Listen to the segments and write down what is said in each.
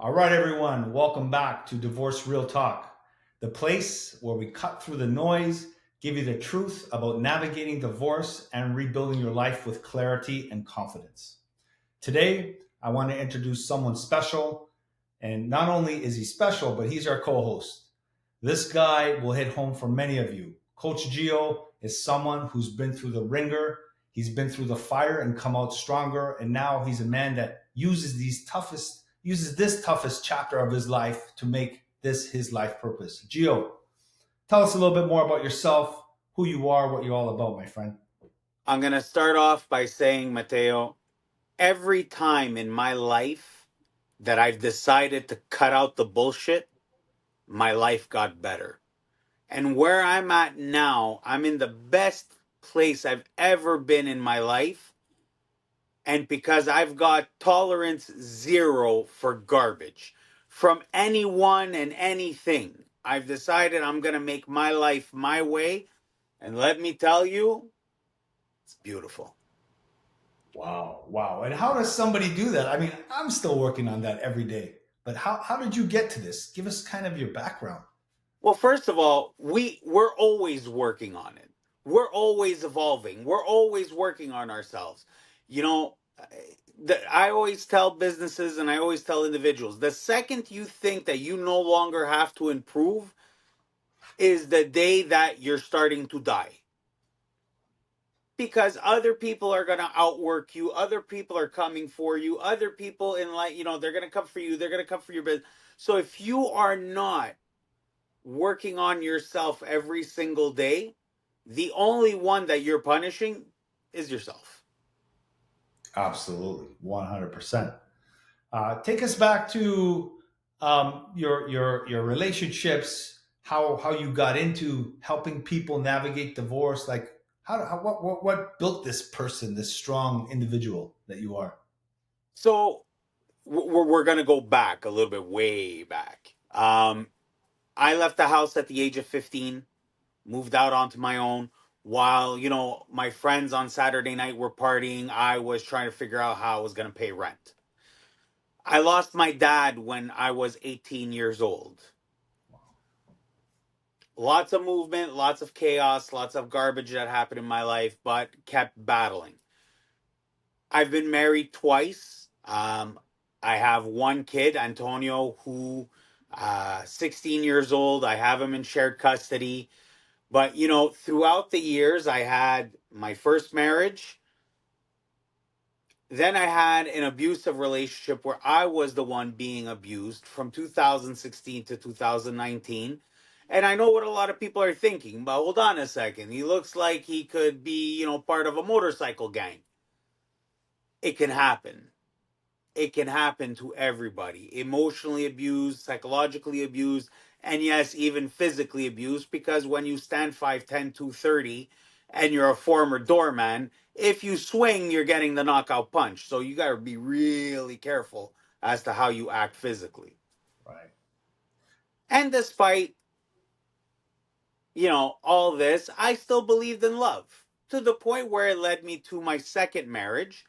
All right, everyone, welcome back to Divorce Real Talk, the place where we cut through the noise, give you the truth about navigating divorce and rebuilding your life with clarity and confidence. Today, I want to introduce someone special, and not only is he special, but he's our co host. This guy will hit home for many of you. Coach Gio is someone who's been through the ringer, he's been through the fire and come out stronger, and now he's a man that uses this toughest chapter of his life to make this his life purpose. Gio, tell us a little bit more about yourself, who you are, what you're all about, my friend. I'm going to start off by saying, Mateo, every time in my life that I've decided to cut out the bullshit, my life got better. And where I'm at now, I'm in the best place I've ever been in my life. And because I've got tolerance zero for garbage from anyone and anything, I've decided I'm going to make my life my way. And let me tell you, it's beautiful. Wow, wow. And how does somebody do that? I mean, I'm still working on that every day. But how did you get to this? Give us kind of your background. Well, first of all, we're always working on it. We're always evolving. We're always working on ourselves. You know, I always tell businesses and I always tell individuals, the second you think that you no longer have to improve is the day that you're starting to die. Because other people are going to outwork you, other people are coming for you, other people in like, they're going to come for you, they're going to come for your business. So if you are not working on yourself every single day, the only one that you're punishing is yourself. Absolutely, 100%. Take us back to your relationships, how you got into helping people navigate divorce. Like, what built this person, this strong individual that you are? So we're going to go back a little bit, way back. I left the house at the age of 15, moved out onto my own. While, my friends on Saturday night were partying, I was trying to figure out how I was going to pay rent. I lost my dad when I was 18 years old. Lots of movement, lots of chaos, lots of garbage that happened in my life, but kept battling. I've been married twice. I have one kid, Antonio, who 16 years old. I have him in shared custody. But, throughout the years, I had my first marriage. Then I had an abusive relationship where I was the one being abused from 2016 to 2019. And I know what a lot of people are thinking, but hold on a second. He looks like he could be, part of a motorcycle gang. It can happen. It can happen to everybody. Emotionally abused, psychologically abused, and yes, even physically abused, because when you stand 5'10", 230, and you're a former doorman, if you swing, you're getting the knockout punch. So you got to be really careful as to how you act physically. Right. And despite, all this, I still believed in love to the point where it led me to my second marriage.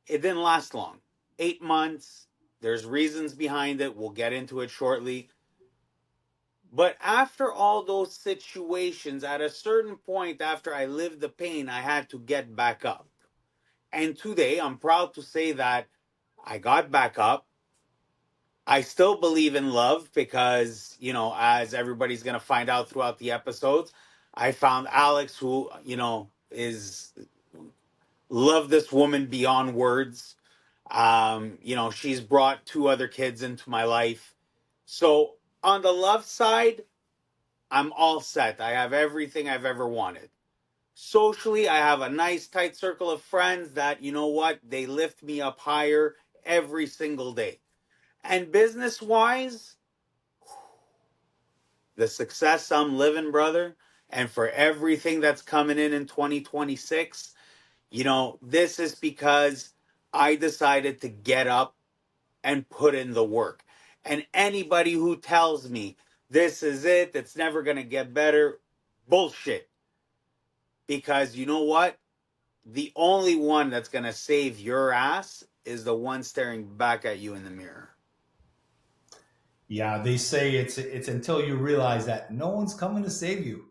It didn't last long. 8 months. There's reasons behind it. We'll get into it shortly. But after all those situations, at a certain point after I lived the pain, I had to get back up. And today, I'm proud to say that I got back up. I still believe in love because, as everybody's going to find out throughout the episodes, I found Alex, who, is love this woman beyond words. She's brought two other kids into my life. So on the love side, I'm all set. I have everything I've ever wanted. Socially, I have a nice tight circle of friends that, you know what, they lift me up higher every single day. And business wise, the success I'm living, brother, and for everything that's coming in 2026, this is because I decided to get up and put in the work. And anybody who tells me this is it, it's never going to get better, bullshit. Because you know what? The only one that's going to save your ass is the one staring back at you in the mirror. Yeah, they say it's until you realize that no one's coming to save you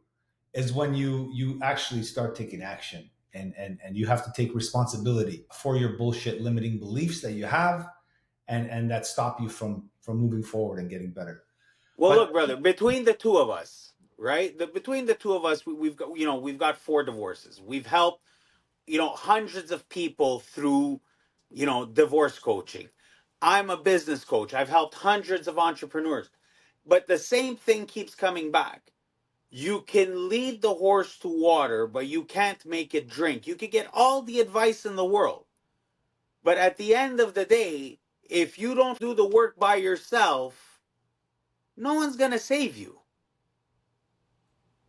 is when you actually start taking action, and you have to take responsibility for your bullshit limiting beliefs that you have, and that stop you from moving forward and getting better. Well, But look, brother, between the two of us, right? Between the two of us, we've got, we've got four divorces. We've helped, hundreds of people through, divorce coaching. I'm a business coach. I've helped hundreds of entrepreneurs. But the same thing keeps coming back. You can lead the horse to water, but you can't make it drink. You can get all the advice in the world. But at the end of the day, if you don't do the work by yourself, no one's going to save you.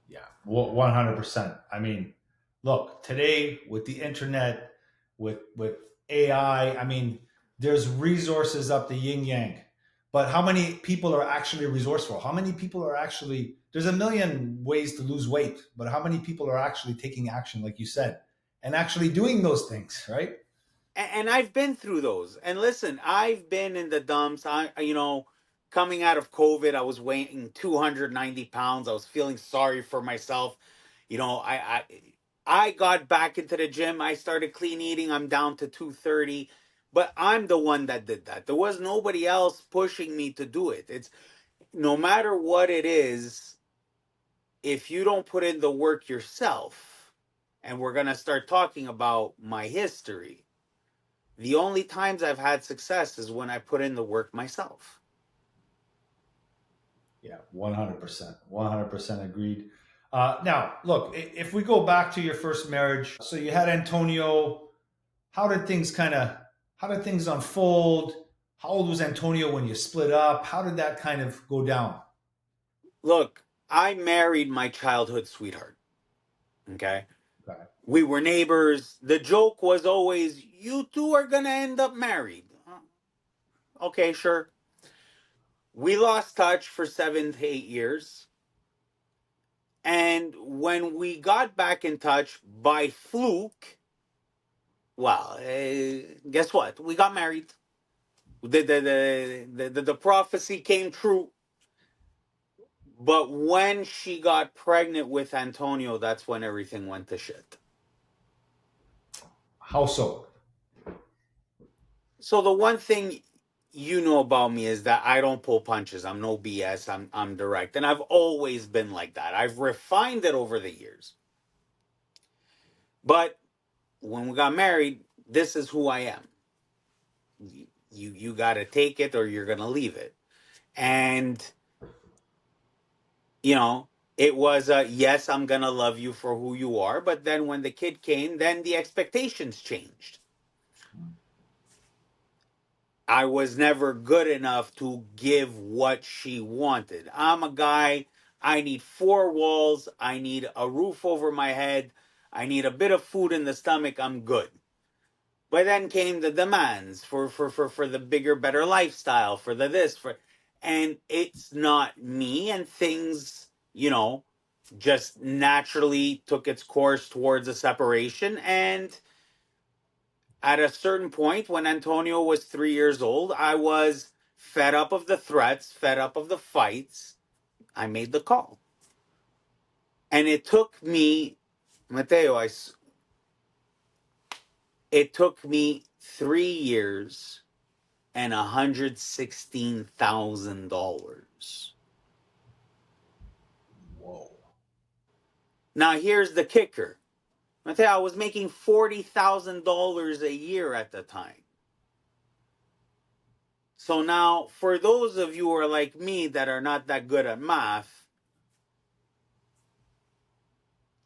yeah, 100%. I mean, look, today with the internet, with AI, I mean, there's resources up the yin yang. But how many people are actually resourceful? How many people are actually, there's a million ways to lose weight, but how many people are actually taking action, like you said, and actually doing those things, right? And I've been through those. And listen, I've been in the dumps. Coming out of COVID, I was weighing 290 pounds. I was feeling sorry for myself. You know, I I got back into the gym. I started clean eating. I'm down to 230. But I'm the one that did that. There was nobody else pushing me to do it. It's no matter what it is, if you don't put in the work yourself, and we're going to start talking about my history, the only times I've had success is when I put in the work myself. Yeah, 100%. 100% agreed. Now, look, if we go back to your first marriage, so you had Antonio. How did things how did things unfold? How old was Antonio when you split up? How did that kind of go down? Look, I married my childhood sweetheart. Okay. Okay. We were neighbors. The joke was always, you two are going to end up married. Okay, sure. We lost touch for 7 to 8 years. And when we got back in touch by fluke, well, guess what? We got married. The prophecy came true. But when she got pregnant with Antonio, that's when everything went to shit. How so? So the one thing you know about me is that I don't pull punches. I'm no BS. I'm direct. And I've always been like that. I've refined it over the years. But when we got married, this is who I am. You got to take it or you're going to leave it. And you know, it was a yes, I'm going to love you for who you are, but then when the kid came, then the expectations changed. I was never good enough to give what she wanted. I'm a guy, I need four walls, I need a roof over my head, I need a bit of food in the stomach, I'm good. But then came the demands for the bigger, better lifestyle, for the this, for and it's not me, and things, just naturally took its course towards a separation. And at a certain point, when Antonio was 3 years old, I was fed up of the threats, fed up of the fights. I made the call. And it took me, Mateo, it took me 3 years and $116,000. Whoa. Now, here's the kicker. Mateo, I was making $40,000 a year at the time. So now, for those of you who are like me that are not that good at math,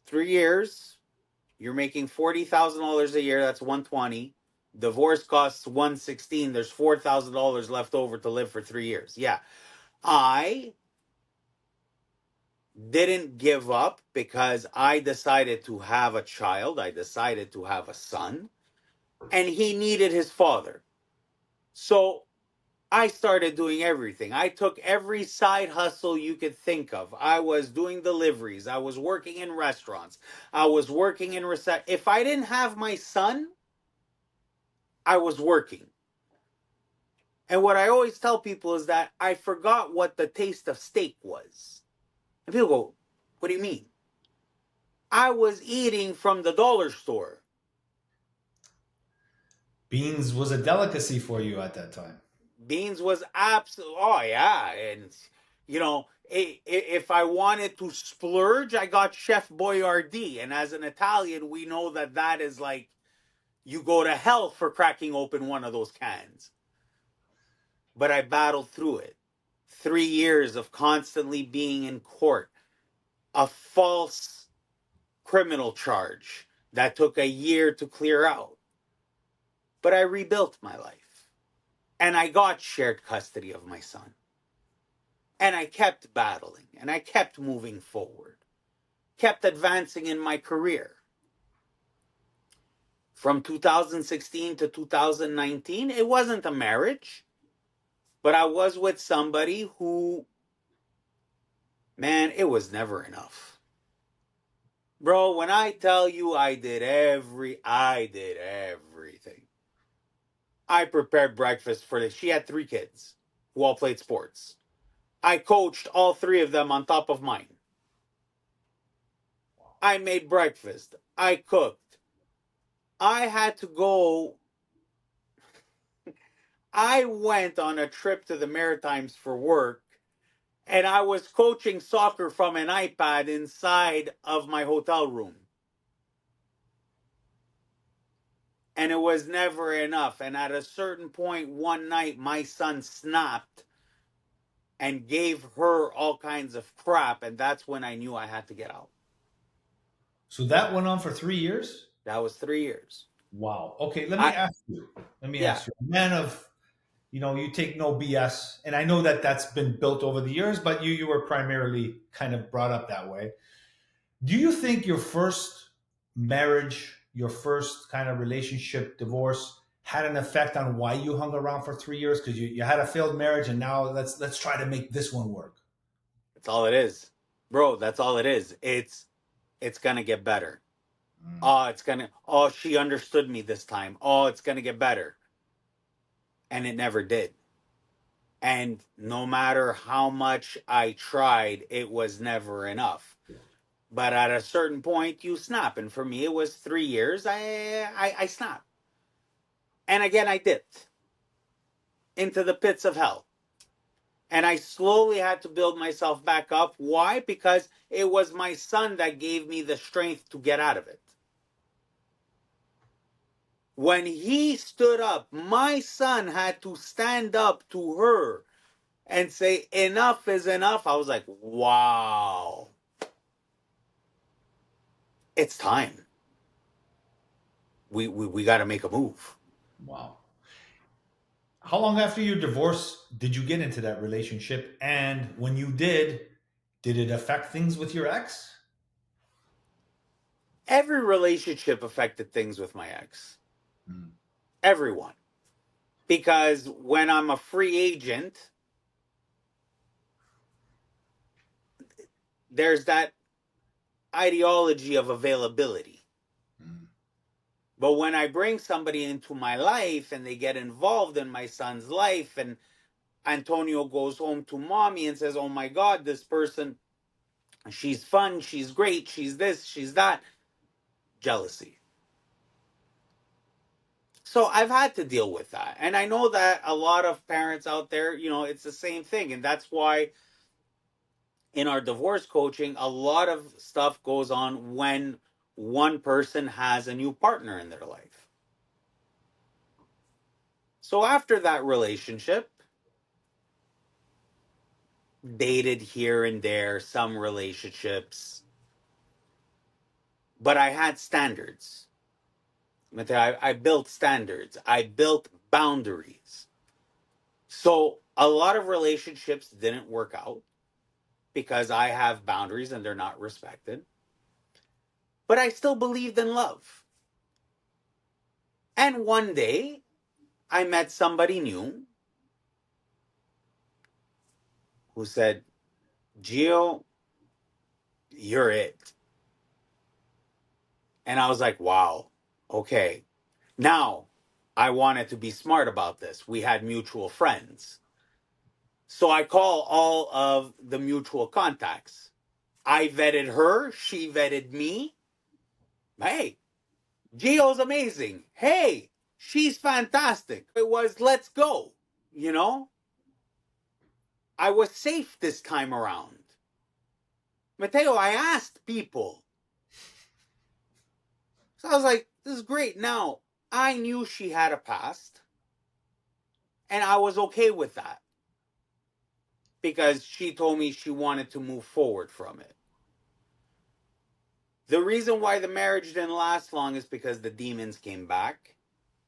3 years, you're making $40,000 a year. That's 120. Divorce costs 116. There's $4,000 left over to live for 3 years. Yeah, I didn't give up because I decided to have a child. I decided to have a son, and he needed his father. So I started doing everything. I took every side hustle you could think of. I was doing deliveries. I was working in restaurants. I was working in reception. If I didn't have my son, I was working. And what I always tell people is that I forgot what the taste of steak was. And people go, what do you mean? I was eating from the dollar store. Beans was a delicacy for you at that time. Beans was absolute. Oh yeah, and you know, if I wanted to splurge, I got Chef Boyardee, and as an Italian, we know that that is like you go to hell for cracking open one of those cans. But I battled through it. 3 years of constantly being in court, a false criminal charge that took a year to clear out. But I rebuilt my life, and I got shared custody of my son. And I kept battling, and I kept moving forward, kept advancing in my career. From 2016 to 2019, it wasn't a marriage, but I was with somebody who, man, it was never enough. Bro, when I tell you I did everything. I prepared breakfast for this. She had 3 kids who all played sports. I coached all 3 of them on top of mine. I made breakfast. I cooked. I had to go. I went on a trip to the Maritimes for work, and I was coaching soccer from an iPad inside of my hotel room. And it was never enough. And at a certain point, one night, my son snapped and gave her all kinds of crap. And that's when I knew I had to get out. So that went on for 3 years? That was 3 years. Wow. Okay, let me I, ask you. Let me yeah, ask you. A man of, you take no BS, and I know that that's been built over the years, but you were primarily kind of brought up that way. Do you think your first marriage, your first kind of relationship, divorce, had an effect on why you hung around for 3 years? Because you had a failed marriage, and now let's try to make this one work. that's all it is. Bro, that's all it is. It's gonna get better. Mm. Oh, she understood me this time. Oh, it's gonna get better. And it never did. And no matter how much I tried, it was never enough. But at a certain point, you snap. And for me, it was 3 years. I snapped. And again, I dipped into the pits of hell. And I slowly had to build myself back up. Why? Because it was my son that gave me the strength to get out of it. When he stood up, my son had to stand up to her and say, enough is enough. I was like, wow, it's time. We got to make a move. Wow. How long after your divorce did you get into that relationship? And when you did it affect things with your ex? Every relationship affected things with my ex. Mm. Everyone. Because when I'm a free agent, there's that ideology of availability. Mm. But when I bring somebody into my life and they get involved in my son's life, and Antonio goes home to mommy and says, oh my God, this person, she's fun, she's great, she's this, she's that, jealousy. So I've had to deal with that. And I know that a lot of parents out there, it's the same thing. And that's why in our divorce coaching, a lot of stuff goes on when one person has a new partner in their life. So after that relationship, dated here and there, some relationships, but I had standards. I built standards. I built boundaries. So a lot of relationships didn't work out because I have boundaries and they're not respected. But I still believed in love. And one day I met somebody new who said, Gio, you're it. And I was like, wow, okay. Now, I wanted to be smart about this. We had mutual friends. So I call all of the mutual contacts. I vetted her, she vetted me. Hey, Gio's amazing. Hey, she's fantastic. It was, let's go. You know, I was safe this time around. Mateo, I asked people. So I was like, this is great. Now, I knew she had a past, and I was okay with that because she told me she wanted to move forward from it. The reason why the marriage didn't last long is because the demons came back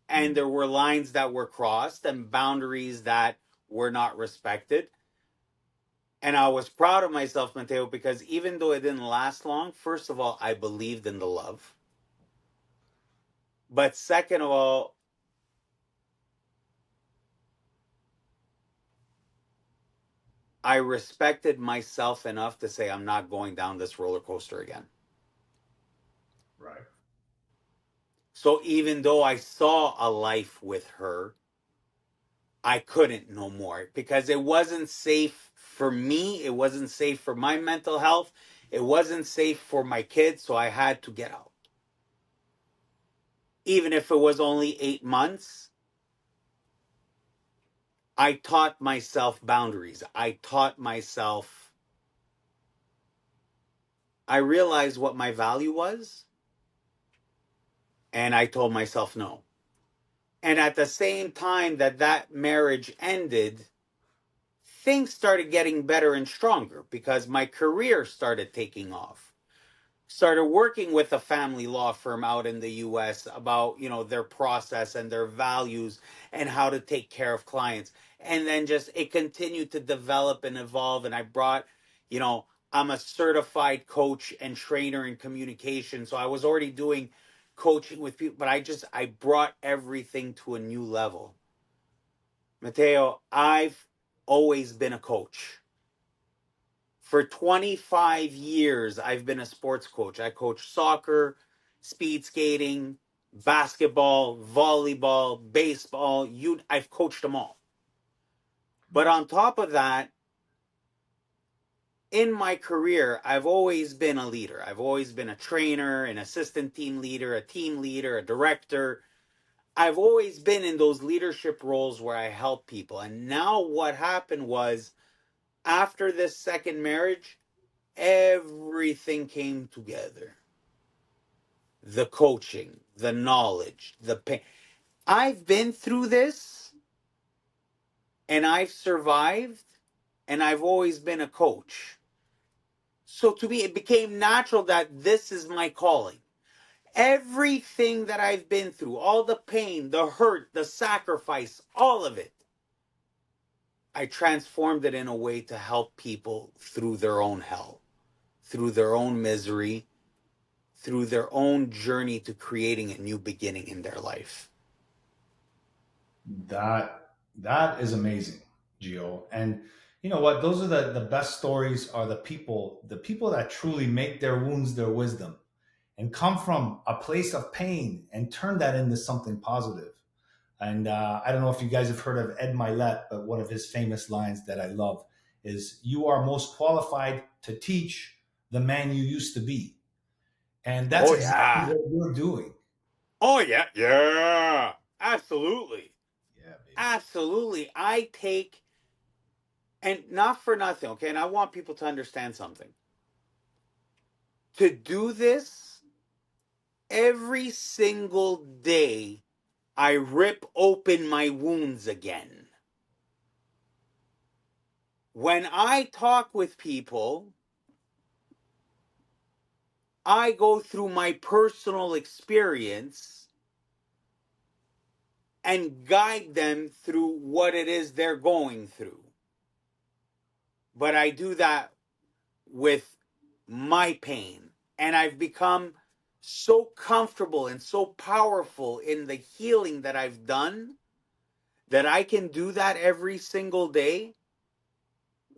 and there were lines that were crossed and boundaries that were not respected. And I was proud of myself, Mateo, because even though it didn't last long, first of all, I believed in the love. But second of all, I respected myself enough to say, I'm not going down this roller coaster again. Right. So even though I saw a life with her, I couldn't no more because it wasn't safe for me. It wasn't safe for my mental health. It wasn't safe for my kids. So I had to get out. Even if it was only 8 months, I taught myself boundaries. I taught myself, I realized what my value was. And I told myself no. And at the same time that that marriage ended, things started getting better and stronger because my career started taking off. Started working with a family law firm out in the US about, their process and their values and how to take care of clients. And then just it continued to develop and evolve. And I brought, you know, I'm a certified coach and trainer in communication. So I was already doing coaching with people, but I brought everything to a new level. Mateo, I've always been a coach. For 25 years, I've been a sports coach. I coach soccer, speed skating, basketball, volleyball, baseball. I've coached them all. But Amazing. on top of that, in my career, I've always been a leader. I've always been a trainer, an assistant team leader, a director. I've always been in those leadership roles where I help people. And now what happened was after this second marriage, everything came together. The coaching, the knowledge, the pain. I've been through this and I've survived and I've always been a coach. So to me, it became natural that this is my calling. Everything that I've been through, all the pain, the hurt, the sacrifice, all of it, I transformed it in a way to help people through their own hell, through their own misery, through their own journey to creating a new beginning in their life. That is amazing, Gio. And you know what? Those are the best stories are the people that truly make their wounds their wisdom and come from a place of pain and turn that into something positive. And I don't know if you guys have heard of Ed Milet, but one of his famous lines that I love is, "You are most qualified to teach the man you used to be." And that's Oh, exactly yeah. what you're doing. Oh, yeah. Yeah. Absolutely. Yeah, baby. Absolutely. I take, and not for nothing, okay? And I want people to understand something. To do this every single day, I rip open my wounds again. When I talk with people, I go through my personal experience and guide them through what it is they're going through. But I do that with my pain. And I've become so comfortable and so powerful in the healing that I've done that I can do that every single day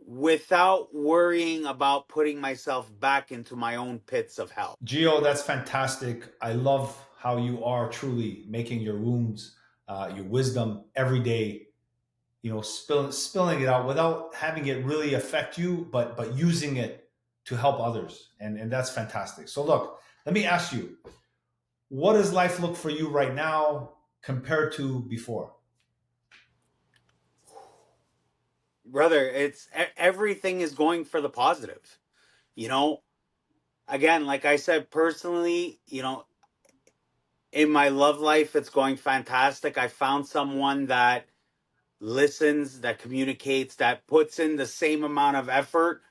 without worrying about putting myself back into my own pits of hell. Gio, that's fantastic. I love how you are truly making your wounds your wisdom every day, spilling it out without having it really affect you, but using it to help others. And that's fantastic. So look, let me ask you, what does life look for you right now compared to before? Brother, everything is going for the positive. You know, again, like I said, personally, in my love life, it's going fantastic. I found someone that listens, that communicates, that puts in the same amount of effort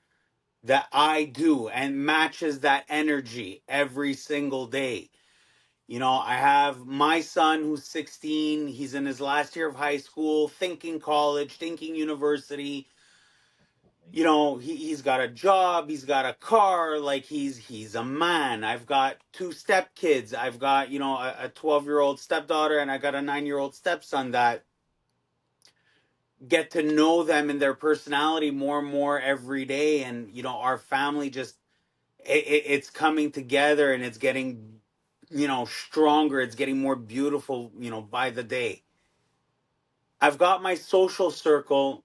that I do and matches that energy every single day. I have my son who's 16. He's in his last year of high school, thinking college, thinking university. He's got a job, he's got a car, like he's a man. I've got two stepkids. I've got, a 12-year-old stepdaughter, and I got a 9-year-old stepson that get to know them and their personality more and more every day. And, our family just, it's coming together, and it's getting, stronger. It's getting more beautiful, by the day. I've got my social circle.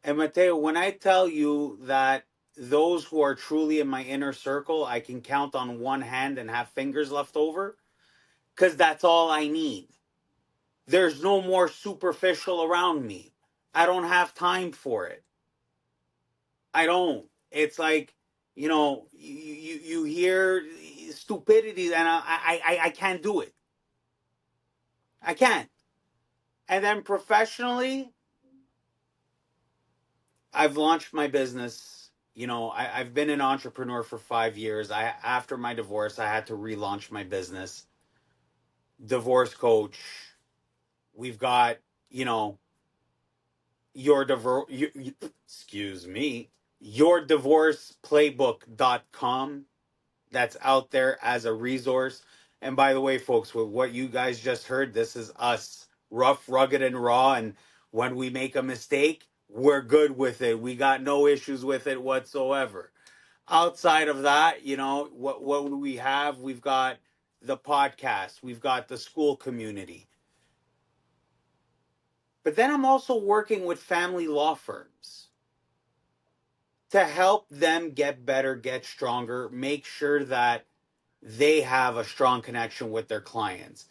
And Mateo, when I tell you that those who are truly in my inner circle, I can count on one hand and have fingers left over, because that's all I need. There's no more superficial around me. I don't have time for it. I don't. It's like, you hear stupidities, and I can't do it. I can't. And then professionally, I've launched my business. I've been an entrepreneur for 5 years. After my divorce, I had to relaunch my business. Divorce coach. We've got, you know, your divorce. Excuse me. Yourdivorceplaybook.com. That's out there as a resource. And by the way, folks, with what you guys just heard, this is us, rough, rugged, and raw. And when we make a mistake, we're good with it. We got no issues with it whatsoever. Outside of that, what do we have? We've got the podcast, we've got the school community. But then I'm also working with family law firms to help them get better, get stronger, make sure that they have a strong connection with their clients.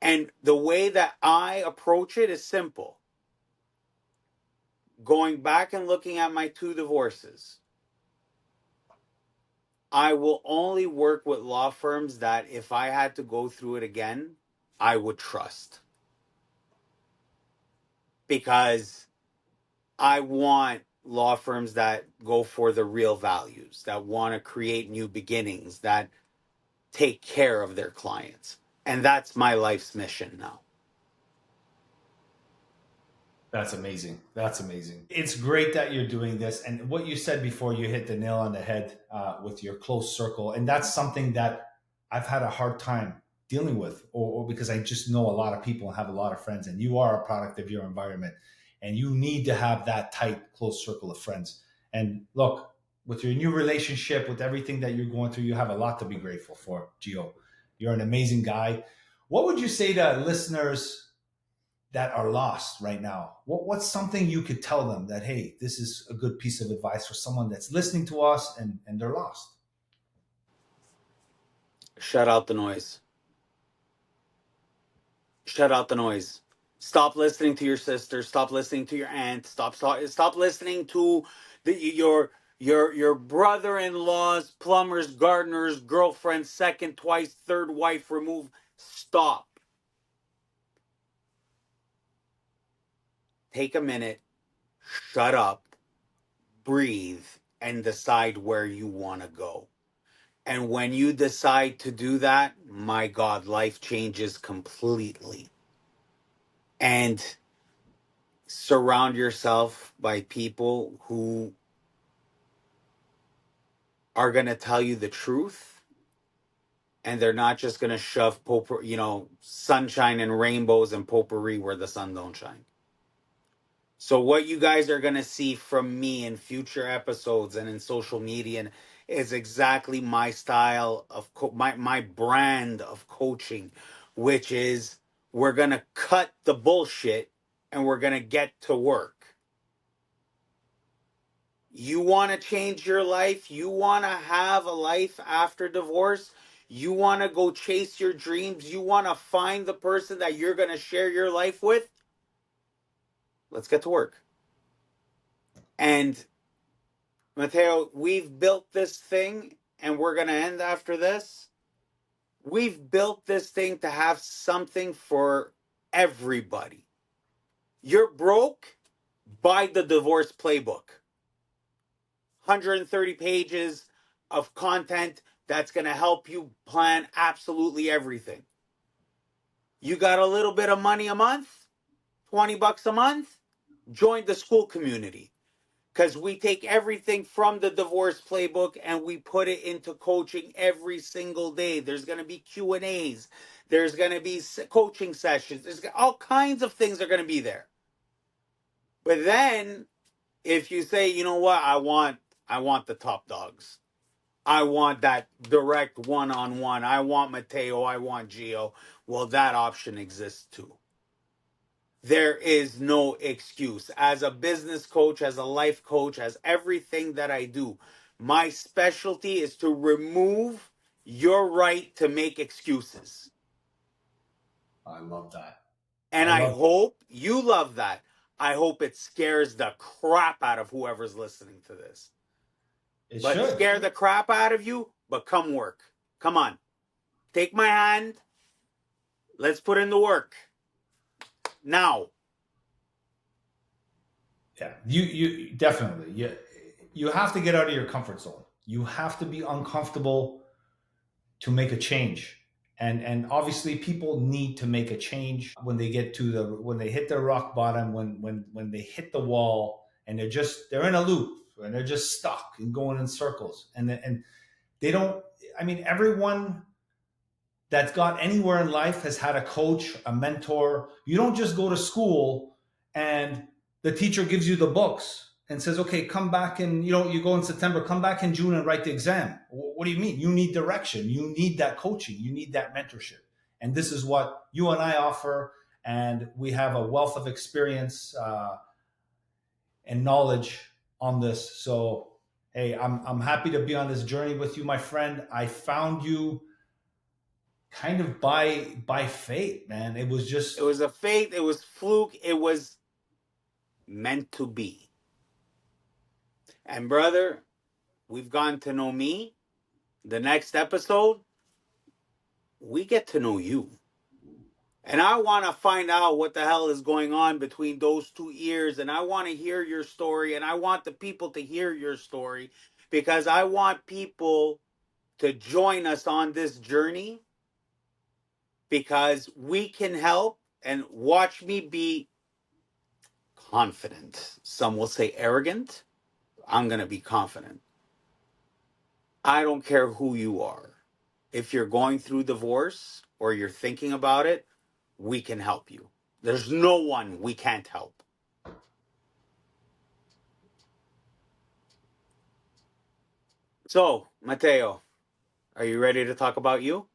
And the way that I approach it is simple. Going back and looking at my two divorces, I will only work with law firms that if I had to go through it again, I would trust. Because I want law firms that go for the real values, that want to create new beginnings, that take care of their clients. And that's my life's mission now. That's amazing. That's amazing. It's great that you're doing this. And what you said before, you hit the nail on the head with your close circle. And that's something that I've had a hard time dealing with, or because I just know a lot of people and have a lot of friends, and you are a product of your environment. And you need to have that tight, close circle of friends. And look, with your new relationship, with everything that you're going through, you have a lot to be grateful for, Gio. You're an amazing guy. What would you say to listeners that are lost right now? What's something you could tell them that, hey, this is a good piece of advice for someone that's listening to us and they're lost? Shut out the noise. Shut out the noise. Stop listening to your sister. Stop listening to your aunt. Stop listening to your brother-in-law's plumber's, gardener's girlfriend, second, twice, third wife remove. Stop. Take a minute. Shut up. Breathe and decide where you want to go. And when you decide to do that, my God, life changes completely. And surround yourself by people who are going to tell you the truth, and they're not just going to shove sunshine and rainbows and potpourri where the sun don't shine. So what you guys are going to see from me in future episodes and in social media is exactly my style of my brand of coaching, which is We're going to cut the bullshit and we're going to get to work. You want to change your life? You want to have a life after divorce? You want to go chase your dreams? You want to find the person that you're going to share your life with? Let's get to work. And Mateo, we've built this thing and we're going to end after this. We've built this thing to have something for everybody. You're broke? Buy the divorce playbook. 130 pages of content that's going to help you plan absolutely everything. You got a little bit of money a month, 20 bucks a month? Join the school community. Because we take everything from the divorce playbook and we put it into coaching every single day. There's going to be Q&As. There's going to be coaching sessions. There's all kinds of things are going to be there. But then if you say, you know what, I want the top dogs. I want that direct one-on-one. I want Mateo. I want Gio. Well, that option exists too. There is no excuse. As a business coach, as a life coach, as everything that I do, my specialty is to remove your right to make excuses. I love that. And I hope you love that. I hope it scares the crap out of whoever's listening to this. It But should scare the crap out of you, but come work. Come on. Take my hand. Let's put in the work. Now. Yeah, you definitely. You have to get out of your comfort zone. You have to be uncomfortable to make a change. And obviously people need to make a change when they get to when they hit their rock bottom, when they hit the wall and they're in a loop and they're just stuck and going in circles. And they don't, I mean, everyone that's got anywhere in life has had a coach, a mentor. You don't just go to school and the teacher gives you the books and says, okay, come back and, you go in September, come back in June and write the exam. What do you mean? You need direction. You need that coaching. You need that mentorship. And this is what you and I offer. And we have a wealth of experience and knowledge on this. So, hey, I'm happy to be on this journey with you, my friend. I found you kind of by fate, man. It was just, It was a fate. It was fluke. It was meant to be. And brother, we've gotten to know me. The next episode, we get to know you. And I want to find out what the hell is going on between those 2 ears. And I want to hear your story. And I want the people to hear your story because I want people to join us on this journey because we can help. And watch me be confident. Some will say arrogant. I'm going to be confident. I don't care who you are. If you're going through divorce or you're thinking about it, we can help you. There's no one we can't help. So, Mateo, are you ready to talk about you?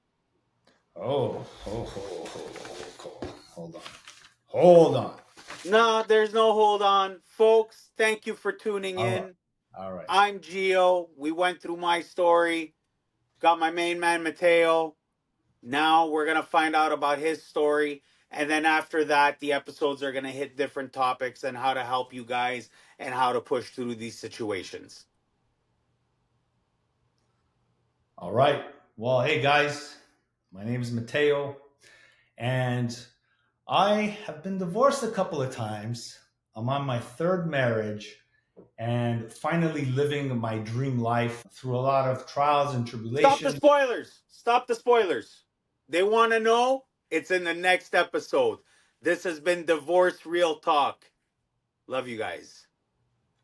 hold on. Hold on. No, there's no hold on. Folks, thank you for tuning All right. in. All right. I'm Gio. We went through my story. Got my main man, Mateo. Now we're going to find out about his story. And then after that, the episodes are going to hit different topics and how to help you guys and how to push through these situations. All right. Well, hey guys, my name is Mateo, and I have been divorced a couple of times. I'm on my third marriage and finally living my dream life through a lot of trials and Stop the tribulations. spoilers. Stop the spoilers. They want to know. It's in the next episode. This has been Divorce Real Talk. Love you guys.